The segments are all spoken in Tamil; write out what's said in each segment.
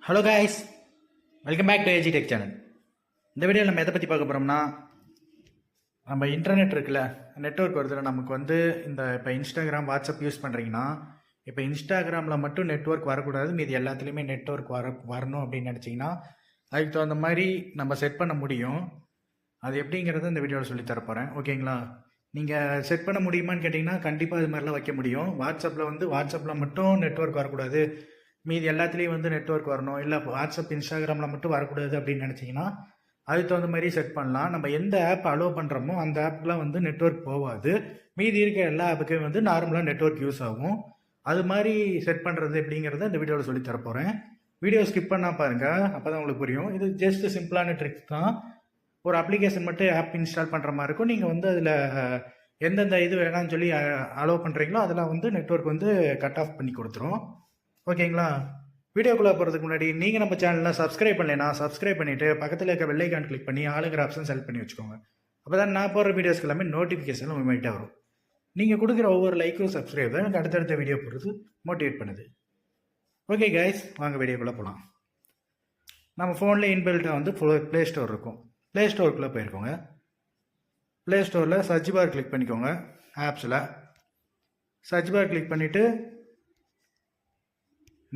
Hello guys, welcome back to AG tech channel. இந்த வீடியோவில் நம்ம எதை பற்றி பார்க்க போகிறோம்னா, நம்ம இன்டர்நெட் இருக்குல்ல, நெட்ஒர்க் வருதுல, நமக்கு வந்து இந்த இப்போ இன்ஸ்டாகிராம் வாட்ஸ்அப் யூஸ் பண்ணுறீங்கன்னா, இப்போ இன்ஸ்டாகிராமில் மட்டும் நெட்ஒர்க் வரக்கூடாது, மீது எல்லாத்துலேயுமே நெட்ஒர்க் வரணும் அப்படின்னு நினச்சிங்கன்னா, அதுக்கு தகுந்த மாதிரி நம்ம செட் பண்ண முடியும். அது எப்படிங்கிறத இந்த வீடியோவில் சொல்லி தரப்போகிறேன், ஓகேங்களா? நீங்கள் செட் பண்ண முடியுமான்னு கேட்டிங்கன்னா கண்டிப்பாக அது மாதிரிலாம் வைக்க முடியும். வாட்ஸ்அப்பில் மட்டும் நெட்ஒர்க் வரக்கூடாது, மீதி எல்லாத்துலேயும் வந்து நெட்ஒர்க் வரணும், இல்லை வாட்ஸ்அப் இன்ஸ்டாகிராமில் மட்டும் வரக்கூடாது அப்படின்னு நினச்சிங்கன்னா அதுக்கு தகுந்த மாதிரி செட் பண்ணலாம். நம்ம எந்த ஆப் அலோவ் பண்ணுறோமோ அந்த ஆப்புக்கெலாம் வந்து நெட்ஒர்க் போகாது, மீதி இருக்க எல்லா ஆப்புக்கும் வந்து நார்மலாக நெட்ஒர்க் யூஸ் ஆகும். அது மாதிரி செட் பண்ணுறது எப்படிங்கிறத இந்த வீடியோவில் சொல்லி தரப்போகிறேன். வீடியோ ஸ்கிப் பண்ணால் பாருங்கள், அப்போ தான் உங்களுக்கு புரியும். இது ஜஸ்ட் சிம்பிளான ட்ரிக்ஸ் தான். ஒரு அப்ளிகேஷன் மட்டும் ஆப் இன்ஸ்டால் பண்ணுற மாதிரி இருக்கும். நீங்கள் வந்து அதில் எந்தெந்த இது வேணாம்னு சொல்லி அலோவ் பண்ணுறீங்களோ அதெல்லாம் வந்து நெட்ஒர்க் வந்து கட் ஆஃப் பண்ணி கொடுத்துரும், ஓகேங்களா? வீடியோக்குள்ளே போகிறதுக்கு முன்னாடி நீங்கள் நம்ம சேனலில் சப்ஸ்கிரைப் பண்ணலைன்னா சப்ஸ்கிரைப் பண்ணிவிட்டு பக்கத்தில் இருக்க பெல் ஐகான் கிளிக் பண்ணி ஆளுங்கிற ஆப்ஷன் செலக்ட் பண்ணி வச்சுக்கோங்க. அப்போ தான் நான் போடுற வீடியோஸ்க்கு எல்லாமே நோட்டிஃபிகேஷன் உங்கள்கிட்ட வரும். நீங்கள் கொடுக்குற ஒவ்வொரு லைக்கும் சப்ஸ்கிரைப் தான் எனக்கு அடுத்தடுத்த வீடியோ போடுறது மோட்டிவேட் பண்ணுது. ஓகே கைஸ், வாங்க வீடியோக்குள்ளே போகலாம். நம்ம ஃபோனில் இன்பில்ட்டாக வந்து ப்ளே ஸ்டோர் இருக்கும். ப்ளே ஸ்டோருக்குள்ளே போயிருக்கோங்க. ப்ளே ஸ்டோரில் சர்ச் பார் கிளிக் பண்ணிக்கோங்க. ஆப்ஸில் சர்ச் பார் கிளிக் பண்ணிவிட்டு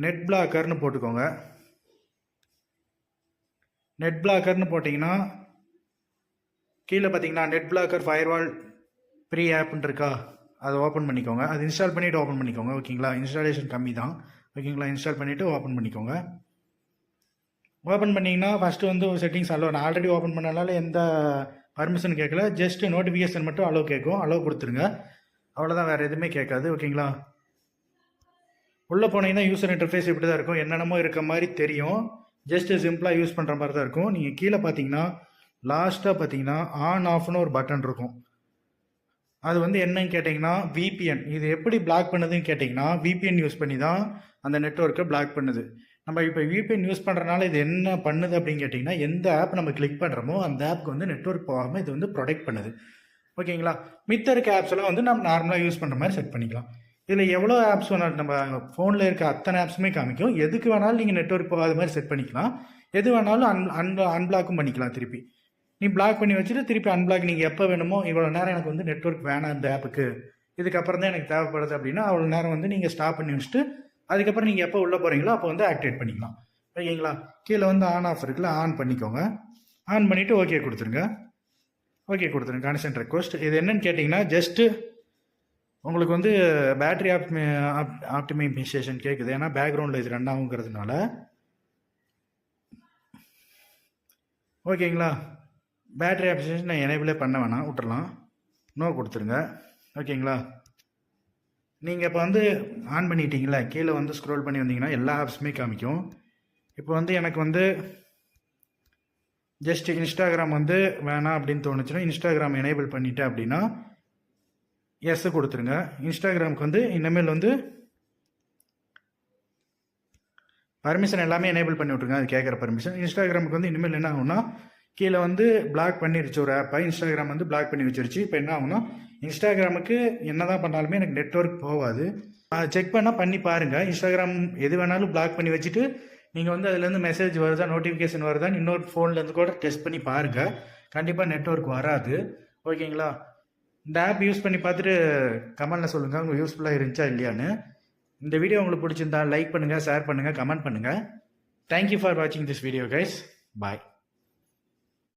நெட் பிளாக்கர்னு போட்டுக்கோங்க. நெட் பிளாக்கர்னு போட்டிங்கன்னா கீழே பார்த்தீங்கன்னா நெட் பிளாக்கர் ஃபயர்வால் ப்ரீ ஆப்னு இருக்கா, அதை ஓப்பன் பண்ணிக்கோங்க. அது இன்ஸ்டால் பண்ணிவிட்டு ஓப்பன் பண்ணிக்கோங்க, ஓகேங்களா? இன்ஸ்டாலேஷன் கம்மி தான், ஓகேங்களா? இன்ஸ்டால் பண்ணிவிட்டு ஓப்பன் பண்ணிக்கோங்க. ஓப்பன் பண்ணிங்கன்னா ஃபஸ்ட்டு வந்து ஒரு செட்டிங்ஸ் அலோவ். நான் ஆல்ரெடி ஓப்பன் பண்ணனால எந்த பர்மிஷன் கேட்கல, ஜஸ்ட் நோட்டிஃபிகேஷன் மட்டும் அலோவ் கேட்கும். அலோவ் கொடுத்துருங்க, அவ்வளோதான், வேறு எதுவுமே கேட்காது, ஓகேங்களா? உள்ளே போனீங்கன்னா யூசர் இன்டர்ஃபேஸ் இப்படி தான் இருக்கும். என்னென்னமோ இருக்க மாதிரி தெரியும், ஜஸ்ட்டு சிம்பிளாக யூஸ் பண்ணுற மாதிரி தான் இருக்கும். நீங்கள் கீழே பார்த்தீங்கன்னா லாஸ்ட்டாக பார்த்தீங்கன்னா ஆன் ஆஃப்னு ஒரு பட்டன் இருக்கும். அது வந்து என்னன்னு கேட்டிங்கன்னா விபிஎன். இது எப்படி பிளாக் பண்ணுதுன்னு கேட்டிங்கன்னா விபிஎன் யூஸ் பண்ணி தான் அந்த நெட்ஒர்க்கை பிளாக் பண்ணுது. நம்ம இப்போ விபிஎன் யூஸ் பண்ணுறதுனால இது என்ன பண்ணுது அப்படின்னு கேட்டிங்கன்னா, எந்த ஆப் நம்ம கிளிக் பண்ணுறோமோ அந்த ஆப்புக்கு வந்து நெட்ஒர்க் போகாமல் இது வந்து ப்ரொடெக்ட் பண்ணுது, ஓகேங்களா? மித்த இருக்க ஆப்ஸ் எல்லாம் வந்து நம்ம நார்மலாக யூஸ் பண்ணுற மாதிரி செட் பண்ணிக்கலாம். இதில் எவ்வளோ ஆப்ஸ் வேணாலும் நம்ம ஃபோனில் இருக்க அத்தனை ஆப்ஸுமே காமிக்கும். எதுக்கு வேணாலும் நீங்கள் நெட்ஒர்க் போகாத மாதிரி செட் பண்ணிக்கலாம். எது வேணாலும் அன்பிளாக்கும் பண்ணிக்கலாம். திருப்பி நீ பிளாக் பண்ணி வச்சுட்டு திருப்பி அன்பிளாக் நீங்கள் எப்போ வேணுமோ, இவ்வளோ நேரம் எனக்கு வந்து நெட்ஒர்க் வேணாம் இந்த ஆப்புக்கு, இதுக்கப்புறம் தான் எனக்கு தேவைப்படுது அப்படின்னா அவ்வளோ நேரம் வந்து நீங்கள் ஸ்டாப் பண்ணி வச்சுட்டு அதுக்கப்புறம் நீங்கள் எப்போ உள்ளே போகிறீங்களோ அப்போ வந்து ஆக்டிவேட் பண்ணிக்கலாம், ஓகேங்களா? கீழே வந்து ஆன் ஆஃப் இருக்குல்ல, ஆன் பண்ணிக்கோங்க. ஆன் பண்ணிவிட்டு ஓகே கொடுத்துருங்க. Connection request. இது என்னன்னு கேட்டிங்கன்னா ஜஸ்ட்டு உங்களுக்கு வந்து பேட்டரி ஆப்டிமைசேஷன் கேட்குது, ஏன்னா பேக்ரவுண்டில் இது ரன் ஆகுங்கிறதுனால, ஓகேங்களா? பேட்டரி ஆப்டிமைசேஷன் நான் எனேபிளே பண்ண வேணாம், விட்டுறலாம், நோ கொடுத்துருங்க, ஓகேங்களா? நீங்கள் இப்போ வந்து ஆன் பண்ணிட்டீங்களா, கீழே வந்து ஸ்க்ரோல் பண்ணி வந்தீங்கன்னா எல்லா ஆப்ஸுமே காமிக்கும். இப்போ வந்து எனக்கு வந்து ஜஸ்ட் இன்ஸ்டாகிராம் வந்து வேணாம் அப்படின்னு தோணுச்சுன்னா இன்ஸ்டாகிராம் எனேபிள் பண்ணிட்டேன் அப்படின்னா எஸ் கொடுத்துருங்க. இன்ஸ்டாகிராமுக்கு வந்து இனிமேல் வந்து பர்மிஷன் எல்லாமே எனேபிள் பண்ணி விட்ருங்க, அது கேட்குற பர்மிஷன். இன்ஸ்டாகிராமுக்கு வந்து இனிமேல் என்ன ஆகும்னா கீழே வந்து பிளாக் பண்ணிருச்சு ஒரு ஆப்பை, இன்ஸ்டாகிராம் வந்து பிளாக் பண்ணி வச்சிருச்சு. இப்போ என்ன ஆகும்னா இன்ஸ்டாகிராமுக்கு என்ன தான் பண்ணாலுமே எனக்கு நெட்ஒர்க் போகாது. செக் பண்ணால் பண்ணி பாருங்கள். இன்ஸ்டாகிராம் எது வேணாலும் பிளாக் பண்ணி வச்சுட்டு நீங்கள் வந்து அதுலேருந்து மெசேஜ் வருதா நோட்டிஃபிகேஷன் வருதான்னு இன்னொரு ஃபோன்லேருந்து கூட டெஸ்ட் பண்ணி பாருங்கள், கண்டிப்பாக நெட்ஒர்க் வராது, ஓகேங்களா? இந்த ஆப் யூஸ் பண்ணி பார்த்துட்டு கமெண்ட்டில் சொல்லுங்கள் உங்களுக்கு யூஸ்ஃபுல்லாக இருந்துச்சா இல்லையான்னு. இந்த வீடியோ உங்களுக்கு பிடிச்சிருந்தா லைக் பண்ணுங்கள், ஷேர் பண்ணுங்கள், கமெண்ட் பண்ணுங்கள். தேங்க்யூ ஃபார் வாட்சிங் திஸ் வீடியோ கைஸ். பாய்.